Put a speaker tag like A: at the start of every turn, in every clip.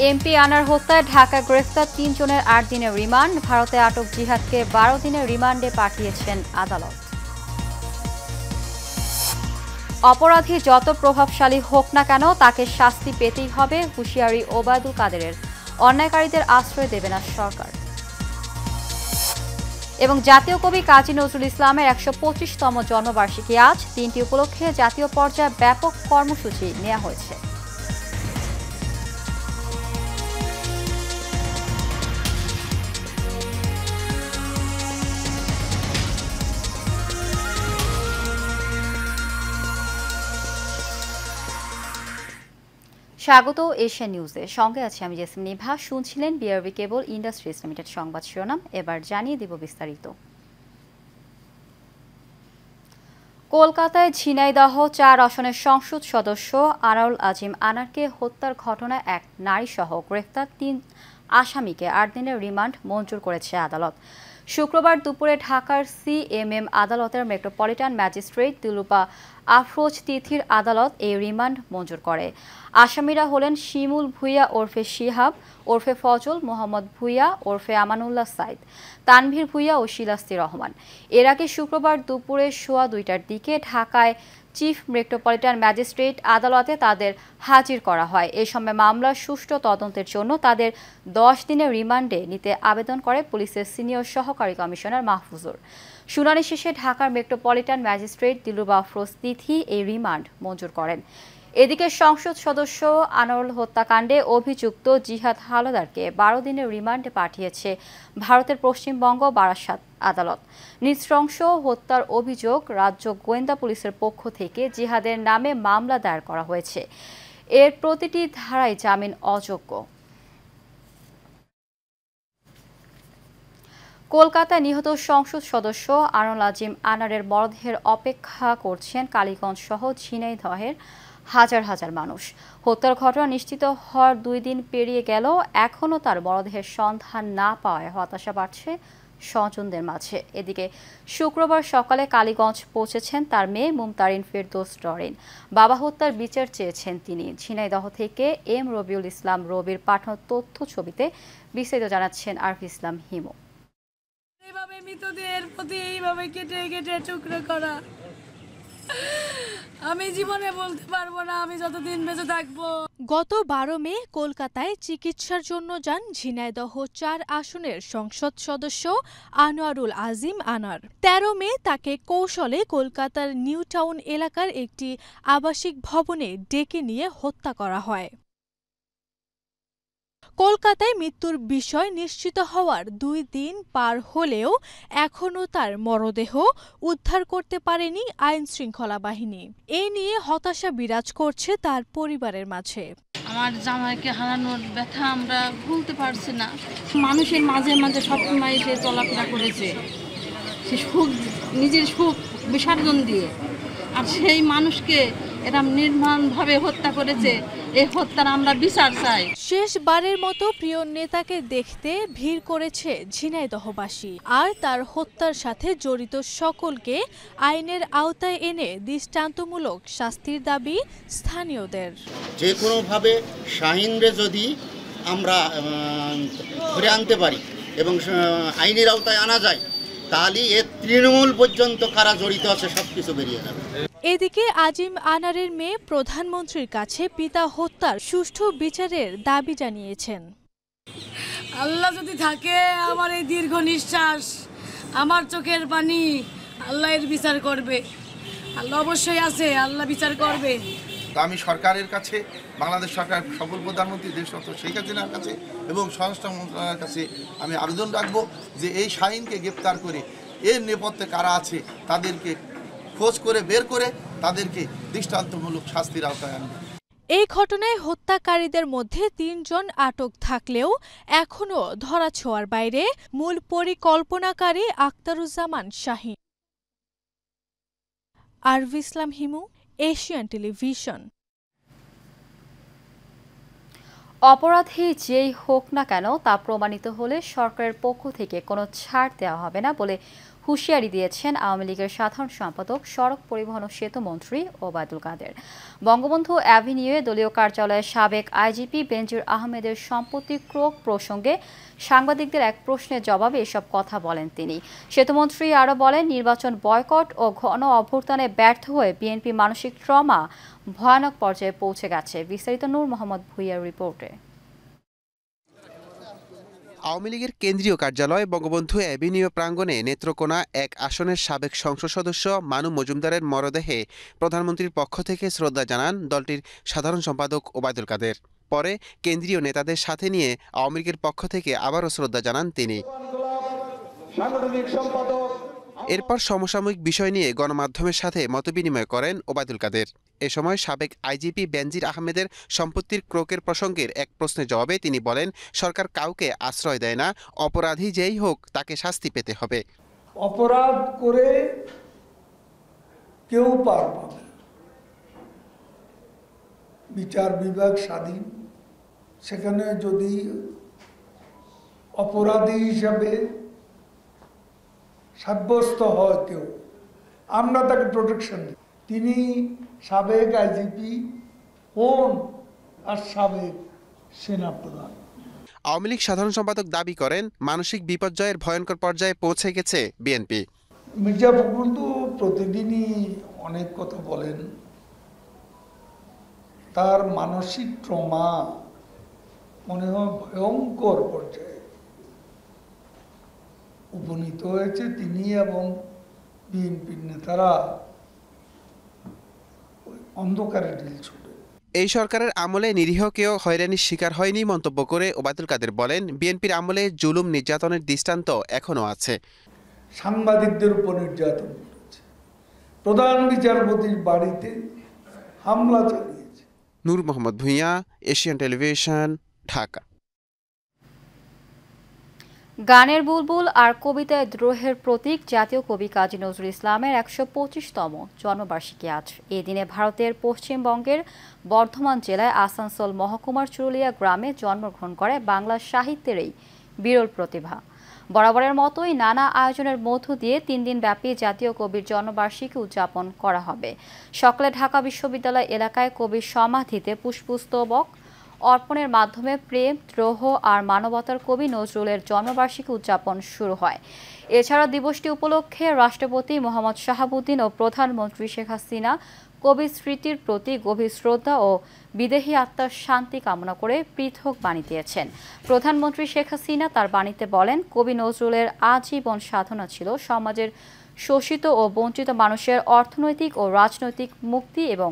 A: MP আনার হত্যায় ঢাকা গ্রেফতার ৩ জনের ৮ দিনের রিমান্ড। ভারতে আটক জিহাদকে ১২ দিনের রিমান্ডে পাঠিয়েছেন আদালত। অপরাধী যত প্রভাবশালী হোক না কেন তাকে শাস্তি পেতেই হবে, হুঁশিয়ারি ওবায়দুল কাদেরের। অন্যায়কারীদের আশ্রয় দেবে না সরকার। এবং জাতীয় কবি কাজী নজরুল ইসলামের ১২৫তম জন্মবার্ষিকী আজ। দিনটি উপলক্ষে জাতীয় পর্যায়ে ব্যাপক কর্মসূচি নেওয়া হয়েছে। স্বাগত এশিয়া নিউজে, সঙ্গে আছে আমি জেসমিন নিভা। শুনছিলেন বিআরবি কেবল ইন্ডাস্ট্রিজ লিমিটেড সংবাদ শিরোনাম। এবার জানিয়ে দিব বিস্তারিত। কলকাতায় ঝিনাইদহ ৪ আসনের সংসদ সদস্য আনোয়ারুল আজিম আনারকে হত্যার ঘটনায় এক নারীসহ গ্রেফতার ৩ আসামিকে ৮ দিনের রিমান্ড মঞ্জুর করেছে আদালত। শুক্রবার দুপুরে ঢাকার সিএমএম আদালতের মেট্রোপলিটন ম্যাজিস্ট্রেট দিলরুবা আফরোজ তিথির আদালত এই রিমান্ড মঞ্জুর করে। আসামিরা হলেন শিমুল ভূঁইয়া ওরফে শিহাব ওরফে ফজল, মোহাম্মদ ভূঁইয়া ওরফে আমানুল্লাহ সাইদ, তানভীর ভূঁইয়া ও শিলাস্তি রহমান। এর আগে শুক্রবার দুপুরে সোয়া ২টার দিকে ঢাকায় চিফ মেট্রোপলিটন ম্যাজিস্ট্রেট আদালতে তাদের হাজির করা হয়। এ সময় মামলার সুষ্ঠু তদন্তের জন্য তাদের ১০ দিনের রিমান্ডে নিতে আবেদন করে পুলিশের সিনিয়র সহকারী কমিশনার মাহফুজুর। শুনানি শেষে ঢাকার মেট্রোপলিটন ম্যাজিস্ট্রেট দিলরুবা আফরোজ তিথি এই রিমান্ড মঞ্জুর করেন। এদিকে সংসদ সদস্য আনোয়ারুল হত্যাকাণ্ডে অভিযুক্ত জিহাদ হাওলাদারকে ১২ দিনের রিমান্ডে পাঠিয়েছে ভারতের পশ্চিমবঙ্গ বারাসাত আদালত। নৃশংস হত্যার অভিযোগ রাজ্য গোয়েন্দা পুলিশের পক্ষ থেকে জিহাদের নামে মামলা দায়ের করা হয়েছে। এর প্রতিটি ধারায় জামিন অযোগ্য। কলকাতায় নিহত সংসদ সদস্য আনোয়ারুল আজিম আনারের মরদেহের অপেক্ষা করছেন কালীগঞ্জ সহ ঝিনাইদহের হাজার হাজার মানুষ। হত্যার ঘটনা নিশ্চিত হওয়ার ২ দিন পেরিয়ে গেলেও এখনও তার মরদেহের সন্ধান না পাওয়ায় হতাশা বাড়ছে স্বজনদের মাঝে। এদিকে শুক্রবার সকালে কালীগঞ্জ পৌঁছেছেন তার মেয়ে মুমতারিন ফেরদৌস ডরিন। বাবা হত্যার বিচার চেয়েছেন তিনি। ঝিনাইদহ থেকে এম রবিউল ইসলাম রবির পাঠানো তথ্য ছবিতে বিস্তারিত জানাচ্ছেন আরফি ইসলাম হিমু।
B: এইভাবে মৃতদেহের প্রতি এইভাবে কেটে কেটে টুকরো করা আমি জীবনে বলতে পারবো না আমি যতদিন বেঁচে থাকবো।
C: গত ১২ মে কলকাতায় চিকিৎসার জন্য যান ঝিনাইদহ ৪ আসনের সংসদ সদস্য আনোয়ারুল আজিম আনার। ১৩ মে তাকে কৌশলে কলকাতার নিউ টাউন এলাকার একটি আবাসিক ভবনে ডেকে নিয়ে হত্যা করা হয়। কলকাতায় মৃত্যুর বিষয় নিশ্চিত হওয়ার ২ দিন পার হলেও এখনও তার মরদেহ উদ্ধার করতে পারেনি আইন শৃঙ্খলা বাহিনী। এ নিয়ে হতাশা বিরাজ করছে তার পরিবারের মাঝে।
B: আমার জামাইকে হারানোর ব্যথা আমরা ভুলতে পারছি না। মানুষের মাঝে মাঝে সবসময় সে চলাফেরা করেছে, সে সুখ নিজের সুখ বিসর্জন দিয়ে, আর সেই মানুষকে এরা নির্মমভাবে হত্যা করেছে। এই হত্যার আমরা বিচার চাই।
C: শেষবারের মতো প্রিয় নেতাকে দেখতে ভিড় করেছে ঝিনাইদহবাসী। আর তার হত্যার সাথে জড়িত সকলকে আইনের আওতায় এনে দৃষ্টান্তমূলক শাস্তির দাবি স্থানীয়দের।
D: যে কোনোভাবে শাহিনরে যদি আমরা ধরে আনতে পারি এবং আইনের আওতায় আনা যায়, তাহলে এর তৃণমূল পর্যন্ত কারা জড়িত আছে সবকিছু বেরিয়ে যাবে।
C: এদিকে আজিম আনারের মেয়ে প্রধানমন্ত্রীর কাছে পিতা হত্যার সুষ্ঠু বিচারের দাবি জানিয়েছেন।
B: আল্লাহ যদি থাকে, আমার এই দীর্ঘ নিঃশ্বাস, আমার চোখের পানি, আল্লাহ এর বিচার করবে। আল্লাহ অবশ্যই আছে, আল্লাহ বিচার করবে।
E: আমি সরকারের কাছে, বাংলাদেশ সরকার সফল প্রধানমন্ত্রী দেশরত্ন শেখ হাসিনার কাছে এবং স্বরাষ্ট্র মন্ত্রণালয়ের কাছে আমি আবেদন রাখবো যে এই শাহিনকে গ্রেপ্তার করে এর নেপথ্যে কারা আছে তাদেরকে খোঁজ করে বের করে তাদেরকে দৃষ্টান্তমূলক শাস্তির আওতায় আনবে।
C: এই ঘটনায় হত্যাকারীদের মধ্যে ৩ জন আটক থাকলেও এখনও ধরাছোঁয়ার বাইরে মূল পরিকল্পনাকারী আখতারুজ্জামান শাহীন। আরভি ইসলাম হিমু, এশিয়ান টেলিভিশন।
A: অপরাধী যেই হোক না কেন তা প্রমাণিত হলে সরকারের পক্ষ থেকে কোনো ছাড় দেওয়া হবে না বলে হুঁশিয়ারি দিয়েছেন আওয়ামী লীগের সাধারণ সম্পাদক, সড়ক পরিবহন ও সেতু মন্ত্রী ওবায়দুল কাদের। বঙ্গবন্ধু অ্যাভিনিউয়ে দলীয় কার্যালয়ে সাবেক আইজিপি বেনজির আহমেদের সম্পত্তি ক্রয় প্রসঙ্গে সাংবাদিকদের এক প্রশ্নের জবাবে এসব কথা বলেন তিনি। সেতুমন্ত্রী আরও বলেন, নির্বাচন বয়কট ও গণ অভ্যুত্থানে ব্যর্থ হয়ে বিএনপি মানসিক ট্রমা ভয়ানক পর্যায়ে পৌঁছে গেছে। বিস্তারিত নূর মোহাম্মদ ভূঁইয়ার রিপোর্টে।
F: আওয়ামী লীগের কেন্দ্রীয় কার্যালয় বঙ্গবন্ধু অ্যাভিনিউ প্রাঙ্গণে নেত্রকোনা এক আসনের সাবেক সংসদ সদস্য মানু মজুমদারের মরদেহে প্রধানমন্ত্রীর পক্ষ থেকে শ্রদ্ধা জানান দলটির সাধারণ সম্পাদক ওবায়দুল কাদের। পরে কেন্দ্রীয় নেতাদের সাথে নিয়ে আওয়ামী লীগের পক্ষ থেকে আবারও শ্রদ্ধা জানান তিনি। এরপর সমসাময়িক বিষয় নিয়ে গণমাধ্যমের সাথে মতবিনিময় করেন ওবায়দুল কাদের। এ সময় সাবেক আইজিপি বেনজির আহমেদের সম্পত্তির ক্রয়ের প্রসঙ্গের এক প্রশ্নের জবাবে তিনি বলেন, সরকার কাউকে আশ্রয় দেয় না, অপরাধী যেই হোক তাকে শাস্তি পেতে হবে।
G: অপরাধ করে কেউ পার পাবে, বিচার বিভাগ স্বাধীন, সেখানে যদি অপরাধী হিসাবে সাব্যস্ত হয় কেউ, আমরা তাকে প্রোটেকশন দিই। তিনি সাবেক আইজিপি হন আর সাবেক সেনাপ্রধান।
F: আওয়ামী লীগ সাধারণ সম্পাদক দাবি করেন, মানসিক বিপর্যয়ের ভয়ঙ্কর পর্যায়ে পৌঁছে গেছে বিএনপি।
G: মির্জা ফখরুল তো প্রতিদিনই অনেক কথা বলেন, তার মানসিক ট্রমা মনে হয় ভয়ঙ্কর পর্যায়ে উপনীত হয়েছে তিনি এবং বিএনপির নেতারা অন্ধকারে ঢিল ছুটে।
F: এই সরকারের আমলে নিরীহ কেউ হয়রানির শিকার হয়নি মন্তব্য করে ওবায়দুল কাদের বলেন, বিএনপির আমলে জুলুম নির্যাতনের দৃষ্টান্ত এখনো আছে।
G: সাংবাদিকদের উপর নির্যাতন করেছে, প্রধান বিচারপতির বাড়িতে হামলা চালিয়েছে।
F: নূর মোহাম্মদ ভূঁইয়া, এশিয়ান টেলিভিশন, ঢাকা।
A: গানের বুলবুল আর কবিতায় দ্রোহের প্রতীক জাতীয় কবি কাজী নজরুল ইসলামের ১২৫তম জন্মবার্ষিকী আজ। এই দিনে ভারতের পশ্চিমবঙ্গের বর্ধমান জেলায় আসানসোল মহকুমার চুরুলিয়া গ্রামে জন্মগ্রহণ করে বাংলা সাহিত্যের এই বিরল প্রতিভা। বরাবরের মতোই নানা আয়োজনের মধ্য দিয়ে ৩ দিন ব্যাপী জাতীয় কবির জন্মবার্ষিকী উদযাপন করা হবে। সকালে ঢাকা বিশ্ববিদ্যালয় এলাকায় কবির সমাধিতে পুষ্পস্তবক অর্পণের মাধ্যমে প্রেম, দ্রোহ আর মানবতার কবি নজরুলের জন্মবার্ষিকী উদযাপন শুরু হয়। এছাড়া দিবসটি উপলক্ষে রাষ্ট্রপতি মোহাম্মদ শাহাবুদ্দিন ও প্রধানমন্ত্রী শেখ হাসিনা কবির স্মৃতির প্রতি গভীর শ্রদ্ধা ও বিদেহী আত্মার শান্তি কামনা করে পৃথক বাণী দিয়েছেন। প্রধানমন্ত্রী শেখ হাসিনা তার বাণীতে বলেন, কবি নজরুলের আজীবন সাধনা ছিল সমাজের শোষিত ও বঞ্চিত মানুষের অর্থনৈতিক ও রাজনৈতিক মুক্তি এবং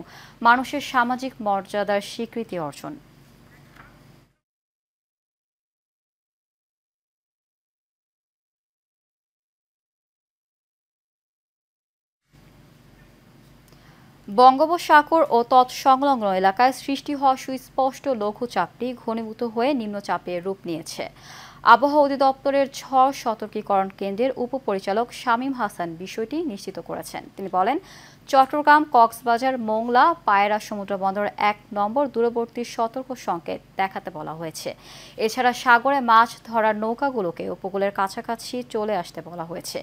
A: মানুষের সামাজিক মর্যাদার স্বীকৃতি অর্জন। বঙ্গোপসাগর ও তৎসংলগ্ন এলাকায় সৃষ্টি হওয়া সুস্পষ্ট লঘুচাপটি ঘনীভূত হয়ে নিম্নচাপের রূপ নিয়েছে। আবহাওয়া অধিদপ্তরের ঝড় সতর্কীকরণ কেন্দ্রের উপপরিচালক শামীম হাসান বিষয়টি নিশ্চিত করেছেন। তিনি বলেন, চট্টগ্রাম, কক্সবাজার, মোংলা, পায়রা সমুদ্রবন্দর ১ নম্বর দূরবর্তী সতর্ক সংকেত দেখাতে বলা হয়েছে। এছাড়া সাগরে মাছ ধরার নৌকাগুলোকে উপকূলের কাছাকাছি চলে আসতে বলা হয়েছে।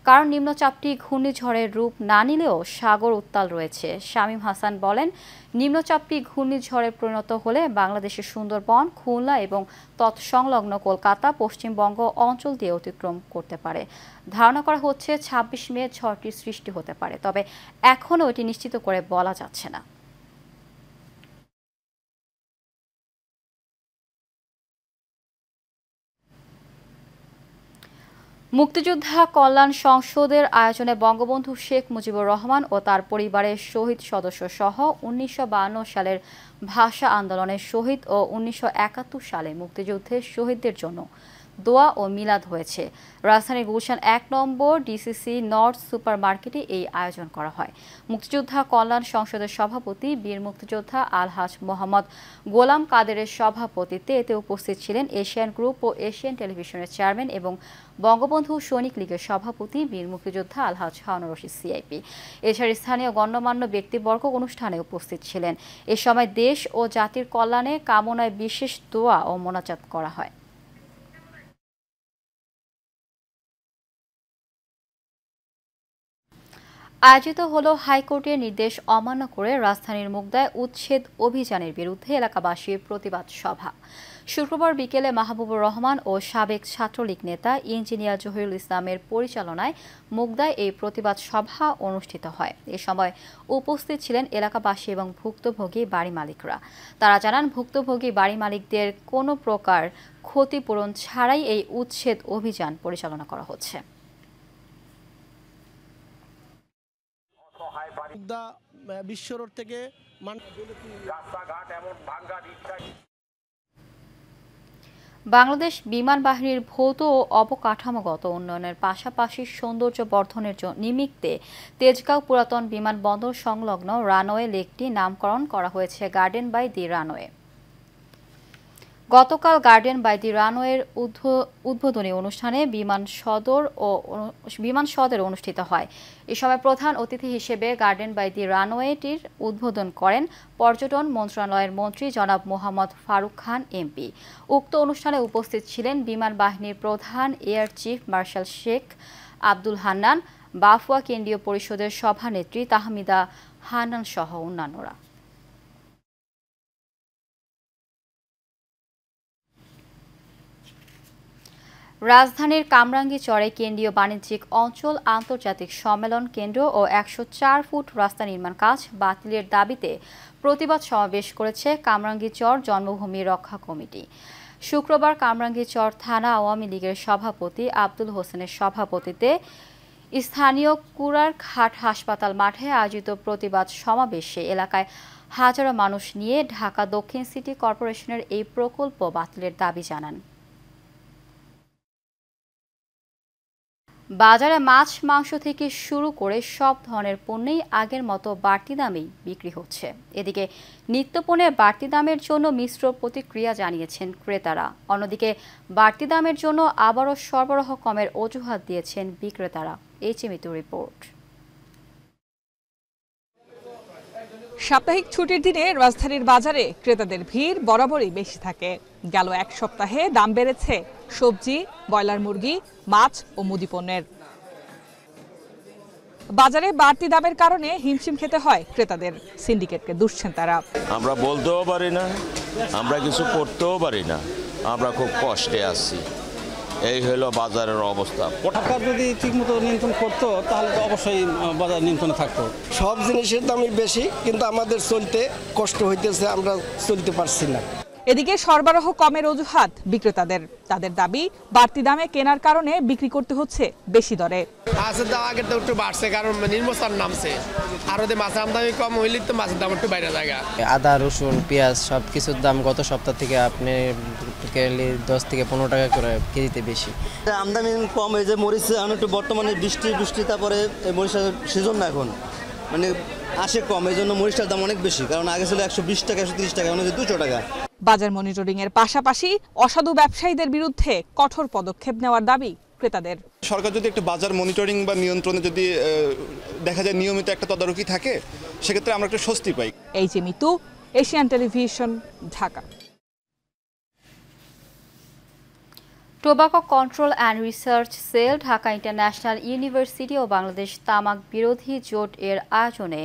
A: কারণ নিম্নচাপটি ঘূর্ণিঝড়ের রূপ না নিলেও সাগর উত্তাল রয়েছে। শামীম হাসান বলেন, নিম্নচাপটি ঘূর্ণিঝড়ে পরিণত হলে বাংলাদেশের সুন্দরবন, খুলনা এবং তৎসংলগ্ন কলকাতা, পশ্চিমবঙ্গ অঞ্চল দিয়ে অতিক্রম করতে পারে। ধারণা করা হচ্ছে ২৬ মে ঝড়টির সৃষ্টি হতে পারে, তবে এখনও এটি নিশ্চিত করে বলা যাচ্ছে না। মুক্তিযোদ্ধা কল্যাণ সংসদের আয়োজনে বঙ্গবন্ধু শেখ মুজিবুর রহমান ও তার পরিবারের শহীদ সদস্য সহ ১৯৫২ সালের ভাষা আন্দোলনের শহীদ ও ১৯৭১ সালে মুক্তিযুদ্ধের শহীদদের জন্য দোয়া ও মিলাদ হয়েছে। রাজধানীর গুলশান ১ নম্বর ডিসিসি নর্থ সুপার মার্কেটে এই আয়োজন করা হয়। মুক্তিযোদ্ধা কল্যাণ সংসদের সভাপতি বীর মুক্তিযোদ্ধা আলহাজ মোহাম্মদ গোলাম কাদেরের সভাপতিত্বে এতে উপস্থিত ছিলেন এশিয়ান গ্রুপ ও এশিয়ান টেলিভিশনের চেয়ারম্যান এবং বঙ্গবন্ধু সৈনিক লীগের সভাপতি বীর মুক্তিযোদ্ধা আলহাজ হারুন রশিদ সিআইপি। এছাড়া স্থানীয় গণ্যমান্য ব্যক্তিবর্গ অনুষ্ঠানে উপস্থিত ছিলেন। এ সময় দেশ ও জাতির কল্যাণে কামনায় বিশেষ দোয়া ও মোনাজাত করা হয়। আয়োজিত হলো হাইকোর্টের নির্দেশ অমান্য করে রাজধানীর মুগদায় উচ্ছেদ অভিযানের বিরুদ্ধে এলাকাবাসীর প্রতিবাদ সভা। শুক্রবার বিকেলে মাহবুবুর রহমান ও সাবেক ছাত্রলীগ নেতা ইঞ্জিনিয়ার জহিরুল ইসলামের পরিচালনায় মুগদায় এই প্রতিবাদ সভা অনুষ্ঠিত হয়। এ সময় উপস্থিত ছিলেন এলাকাবাসী এবং ভুক্তভোগী বাড়ি মালিকরা। তারা জানান, ভুক্তভোগী বাড়ি মালিকদের কোনো প্রকার ক্ষতিপূরণ ছাড়াই এই উচ্ছেদ অভিযান পরিচালনা করা হচ্ছে।
H: বিশ্ব রোড থেকে
A: বাংলাদেশ বিমান বাহিনীর ভৌত ও অবকাঠামোগত উন্নয়নের পাশাপাশি সৌন্দর্য বর্ধনের নিমিত্তে তেজগাঁও পুরাতন বিমানবন্দর সংলগ্ন রানওয়ে লেকটি নামকরণ করা হয়েছে গার্ডেন বাই দি রানওয়ে। গতকাল গার্ডেন বাই দি রানওয়ের উদ্বোধনী অনুষ্ঠানে বিমান সদর অনুষ্ঠিত হয়। এ সময় প্রধান অতিথি হিসেবে গার্ডেন বাই দি রানওয়েটির উদ্বোধন করেন পর্যটন মন্ত্রণালয়ের মন্ত্রী জনাব মোহাম্মদ ফারুক খান এমপি। উক্ত অনুষ্ঠানে উপস্থিত ছিলেন বিমান বাহিনীর প্রধান air chief marshal Sheikh Abdul Hannan, Bafuwa কেন্দ্রীয় পরিষদের সভানেত্রী তাহমিদা হান্নান সহ অন্যান্যরা। রাজধানীর কামরাঙ্গীরচরে কেন্দ্রীয় বাণিজ্যিক অঞ্চল আন্তর্জাতিক সম্মেলন কেন্দ্র ও ১০৪ ফুট রাস্তা নির্মাণ কাজ বাতিলের দাবিতে প্রতিবাদ সমাবেশ করেছে কামরাঙ্গীরচর জন্মভূমি রক্ষা কমিটি। শুক্রবার কামরাঙ্গীরচর থানা আওয়ামী লীগের সভাপতি আব্দুল হোসেনের সভাপতিত্বে স্থানীয় কুড়ারঘাট হাসপাতাল মাঠে আয়োজিত প্রতিবাদ সমাবেশে এলাকায় হাজারো মানুষ নিয়ে ঢাকা দক্ষিণ সিটি কর্পোরেশনের এই প্রকল্প বাতিলের দাবি জানান। বাজারে মাছ, মাংস থেকে শুরু করে সব ধরনের পণ্যই আগের মতো বাড়তি দামেই বিক্রি হচ্ছে। এদিকে নিত্যপণ্যের বাড়তি দামের জন্য মিশ্র প্রতিক্রিয়া জানিয়েছেন ক্রেতারা। অন্যদিকে বাড়তি দামের জন্য আবারও সরবরাহ কমের অজুহাত দিয়েছেন বিক্রেতারা। এইচএমইটু রিপোর্ট।
I: সাপ্তাহিক ছুটির দিনে রাজধানীর বাজারে ক্রেতাদের ভিড় বরাবরই বেশি থাকে। গেল এক সপ্তাহে দাম বেড়েছে সবজি, ব্রয়লার মুরগি, মাছ ও মুদিপণ্যের। বাজারে বাড়তি দামের কারণে হিমশিম খেতে হয় ক্রেতাদের। সিন্ডিকেটকে দুষছেন তারা।
J: আমরা বলতেও পারি না, আমরা কিছু করতেও পারি না, আমরা খুব কষ্টে আছি। এই হলো বাজারের অবস্থা।
K: সরকার যদি ঠিকমতো নিয়ন্ত্রণ করতো তাহলে তো অবশ্যই বাজার নিয়ন্ত্রণে থাকতো।
L: সব জিনিসের দামই বেশি, কিন্তু আমাদের চলতে কষ্ট হইতেছে, আমরা চলতে পারছি না।
I: এদিকে সরবরাহ কমের অজুহাত বিক্রেতাদের। তাদের দাবি, বাড়তি দামে কেনার কারণে বিক্রি করতে হচ্ছে বেশি দরে।
M: মাছের দাম আগের তো একটু বাড়ছে, কারণ নির্মচার নামছে। আর ওদের মাছের আমদানি কম হইলে তো মাছের দাম একটু বাইরে জায়গা।
N: আদা, রসুন, পেঁয়াজ সব কিছুর দাম গত সপ্তাহ থেকে আপনি 10 থেকে 15 টাকা করে কেজিতে বেশি।
O: আমদানি কম, এই যে মরিচ একটু বর্তমানে বৃষ্টি তারপরে মরিচের সিজন না এখন, মানে আসে কম, এই জন্য মরিচটার দাম অনেক বেশি। কারণ আগে ছিল 120 টাকা, 130 টাকা, মানে 200 টাকা।
I: বাজার মনিটরিং এর পাশাপাশি অসাধু ব্যবসায়ীদের বিরুদ্ধে কঠোর পদক্ষেপ নেওয়ার দাবি ক্রেতাদের।
P: সরকার যদি একটা বাজার মনিটরিং বা নিয়ন্ত্রণে যদি দেখা যায় নিয়মিত একটা তদারকি থাকে, সেক্ষেত্রে আমরা একটা স্বস্তি পাই।
I: এইচএমইটু, Asian television, Dhaka.
A: Tobacco control and research cell, Dhaka international university ও বাংলাদেশ তামাক বিরোধী জোট এর আয়োজনে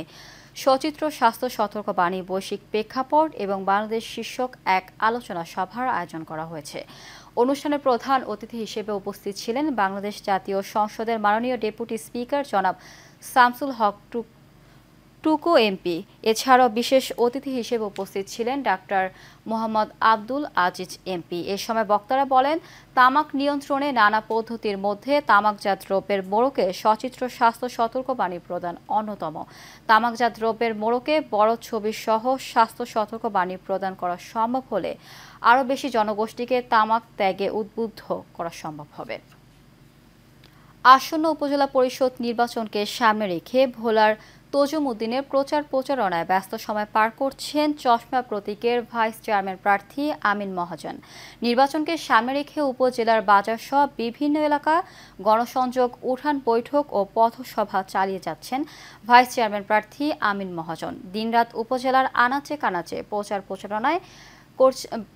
A: সচিত্র স্বাস্থ্য সতর্কবাণী বৈশ্বিক প্রেক্ষাপট এবং বাংলাদেশ শীর্ষক এক আলোচনা সভার আয়োজন করা হয়েছে। অনুষ্ঠানে প্রধান অতিথি হিসেবে উপস্থিত ছিলেন বাংলাদেশ জাতীয় সংসদের মাননীয় ডেপুটি স্পিকার জনাব শামসুল হক টুকু এমপি। এছাড়াও বিশেষ অতিথি হিসেবে উপস্থিত ছিলেন ডাক্তার মোহাম্মদ আব্দুল আজিজ এমপি। এ সময় বক্তারা বলেন, তামাক নিয়ন্ত্রণে নানা পদ্ধতির মধ্যে তামাকজাত দ্রব্যের মোড়কে সচিত্র স্বাস্থ্য সতর্কবাণী প্রদান অন্যতম। তামাকজাত দ্রব্যের মোড়কে বড় ছবি সহ স্বাস্থ্য সতর্কবাণী প্রদান করা সম্ভব হলে আরও বেশি জনগোষ্ঠীকে তামাক ত্যাগে উদ্বুদ্ধ করা সম্ভব হবে। আসন্ন উপজেলা পরিষদ নির্বাচনকে সামনে রেখে ভোলার তজুমউদ্দিনের প্রচারণায় ব্যস্ত সময় পার করছেন চশমা প্রতীকের ভাইস চেয়ারম্যান প্রার্থী আমিন মহাজন। নির্বাচনকে সামনে রেখে উপজেলার বাজার সহ বিভিন্ন এলাকা গণসংযোগ, উঠান বৈঠক ও পথসভা চালিয়ে যাচ্ছেন ভাইস চেয়ারম্যান প্রার্থী আমিন মহাজন। দিনরাত উপজেলার আনাচে কানাচে প্রচারণায়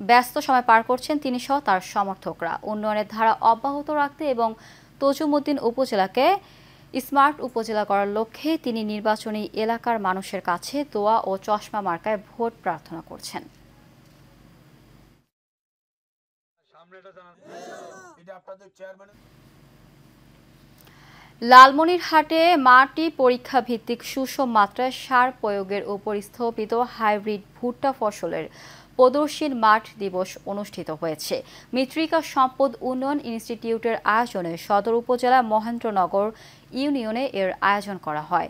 A: ব্যস্ত সময় পার করছেন তিনি সহ তার সমর্থকরা। উন্নয়নের ধারা অব্যাহত রাখতে এবং তজুমউদ্দিন উপজেলাকে স্মার্ট উপজেলা করার লক্ষ্যে তিনি নির্বাচনী এলাকার মানুষের কাছে দোয়া ও চশমা মার্কায় ভোট প্রার্থনা করছেন। লালমনিরহাটে মাটি পরীক্ষা ভিত্তিক সুষম মাত্রায় সার প্রয়োগের উপর স্থপিত হাইব্রিড ভুট্টা ফসলের প্রদর্শনী মাঠ দিবস অনুষ্ঠিত হয়েছে। মৃত্তিকা সম্পদ উন্নয়ন ইনস্টিটিউটের আয়োজনে সদর উপজেলা মহেন্দ্রনগর ইউনিয়নে এর আয়োজন করা হয়।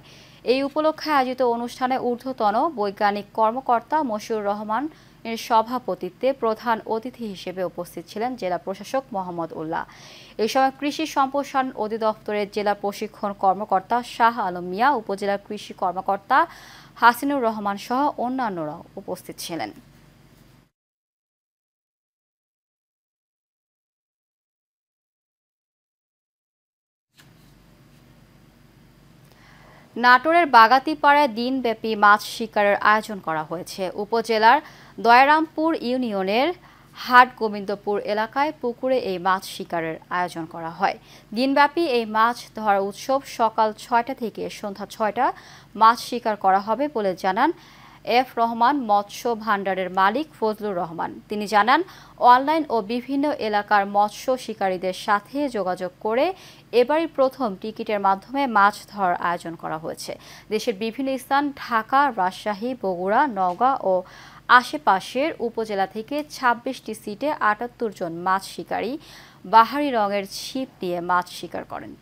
A: এই উপলক্ষে আয়োজিত অনুষ্ঠানে ঊর্ধ্বতন বৈজ্ঞানিক কর্মকর্তা মশিউর রহমান এর সভাপতিত্বে প্রধান অতিথি হিসেবে উপস্থিত ছিলেন জেলা প্রশাসক মোহাম্মদ উল্লাহ। এই সময় কৃষি সম্প্রসারণ অধিদপ্তরের জেলা প্রশিক্ষণ কর্মকর্তা শাহ আলম মিয়া, উপজেলা কৃষি কর্মকর্তা হাসিনুর রহমান সহ অন্যান্যরাও উপস্থিত ছিলেন। নাটোরের বাগাতিপাড়ায় দিনব্যাপী মাছ শিকারের আয়োজন করা হয়েছে। উপজেলার দয়ারামপুর ইউনিয়নের হাট গোবিন্দপুর এলাকায় পুকুরে এই মাছ শিকারের আয়োজন করা হয়। দিনব্যাপী এই মাছ ধরা উৎসব সকাল ৬টা থেকে সন্ধ্যা ৬টা মাছ শিকার করা হবে বলে জানান এফ রহমান মৎস্য ভাণ্ডারের মালিক ফজলুর রহমান। তিনি জানান, অনলাইন ও বিভিন্ন এলাকার মৎস্য শিকারীদের সাথে যোগাযোগ করে এবারই প্রথম টিকিটের মাধ্যমে মাছ ধরার আয়োজন করা হয়েছে। দেশের বিভিন্ন স্থান ঢাকা, রাজশাহী, বগুড়া, নওগাঁ ও আশেপাশের উপজেলা থেকে ২৬টি সিটে ৭৮ জন মাছ শিকারী বাহারি রঙের ছিপ নিয়ে মাছ শিকার করেন।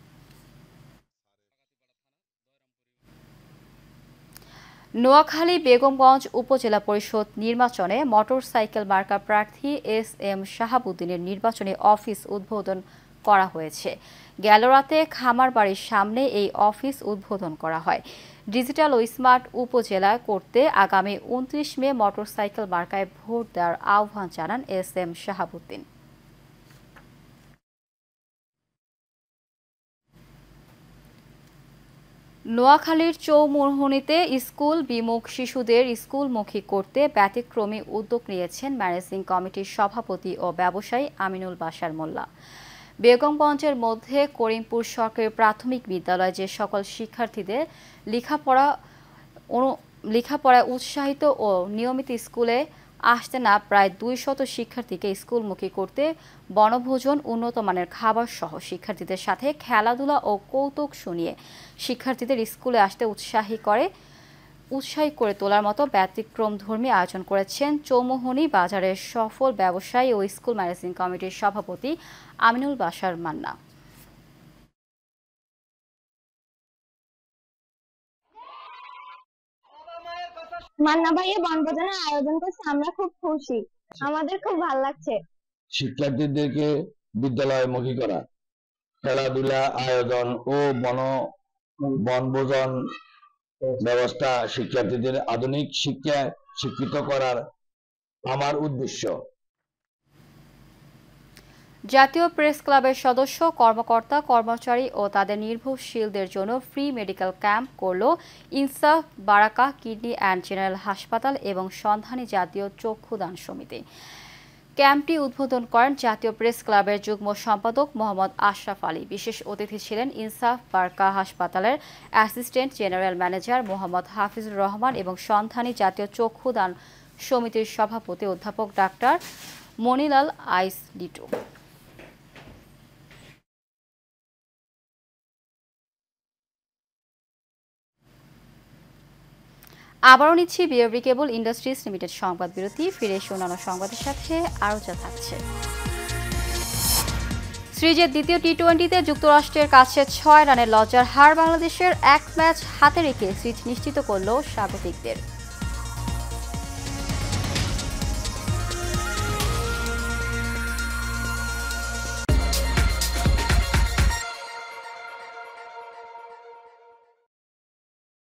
A: নোয়াখালী বেগমগঞ্জ উপজেলা পরিষদ নির্বাচনে মোটরসাইকেল মার্কা প্রার্থী SM শাহাবুদ্দিনের নির্বাচনী অফিস উদ্বোধন করা হয়েছে। গেল রাতে খামারবাড়ির সামনে এই অফিস উদ্বোধন করা হয়। ডিজিটাল ও স্মার্ট উপজেলা করতে আগামী ২৯ মে মোটরসাইকেল মার্কায় ভোট দেওয়ার আহ্বান জানান SM শাহাবুদ্দিন। নোয়াখালীর চৌমুহনীতে স্কুল বিমুখ শিশুদের স্কুলমুখী করতে ব্যতিক্রমী উদ্যোগ নিয়েছেন ম্যানেজিং কমিটির সভাপতি ও ব্যবসায়ী আমিনুল বাশার মোল্লা। বেগমগঞ্জের মধ্যে করিমপুর সরকারি প্রাথমিক বিদ্যালয় যে সকল শিক্ষার্থীদের লেখাপড়ায় উৎসাহিত ও নিয়মিত স্কুলে আসতে না প্রায় ২০০ শিক্ষার্থীকে স্কুলমুখী করতে বনভোজন, উন্নত মানের খাবার সহ শিক্ষার্থীদের সাথে খেলাধুলা ও কৌতুক শুনিয়ে শিক্ষার্থীদের স্কুলে আসতে উৎসাহী করে তোলার মতো ব্যতিক্রমধর্মী আয়োজন করেছেন চৌমুহনী বাজারের সফল ব্যবসায়ী ও স্কুল ম্যানেজিং কমিটির সভাপতি আমিনুল বাশার মান্না।
Q: মান্না ভাইয়া বনভোজনের আয়োজন করছে, আমরা খুব খুশি, আমাদের খুব ভালো লাগছে।
R: শিক্ষার্থীদেরকে বিদ্যালয়মুখী করা, খেলাধুলা আয়োজন ও বনভোজন ব্যবস্থা শিক্ষার্থীদের আধুনিক শিক্ষায় শিক্ষিত করার আমার উদ্দেশ্য।
A: জাতীয় প্রেস ক্লাবের সদস্য, কর্মকর্তা, কর্মচারী ও তাদের নির্ভরশীলদের জন্য ফ্রি মেডিকেল ক্যাম্প করল ইনসাফ বারাকা কিডনি অ্যান্ড জেনারেল হাসপাতাল এবং সন্ধানী জাতীয় চক্ষুদান সমিতি। ক্যাম্পটি উদ্বোধন করেন জাতীয় প্রেস ক্লাবের যুগ্ম সম্পাদক মোহাম্মদ আশরাফ আলী। বিশেষ অতিথি ছিলেন ইনসাফ বারাকা হাসপাতালের assistant general manager Mohammad Hafizur Rahman এবং সন্ধানী জাতীয় চক্ষুদান সমিতির সভাপতি অধ্যাপক ডাক্তার মনিলাল আইস লিটু। আবারও নিচ্ছি বিআরবি কেবল ইন্ডাস্ট্রিজ লিমিটেড সংবাদ বিরতি। ফিরে এসে অন্যান্য সংবাদের সাথে আরও যা থাকছে। সিরিজের দ্বিতীয় টি-20তে যুক্তরাষ্ট্রের কাছে 6 রানের লজ্জার হার বাংলাদেশের 1 ম্যাচ হাতে রেখে সিরিজ নিশ্চিত করল স্বাগতিকদের।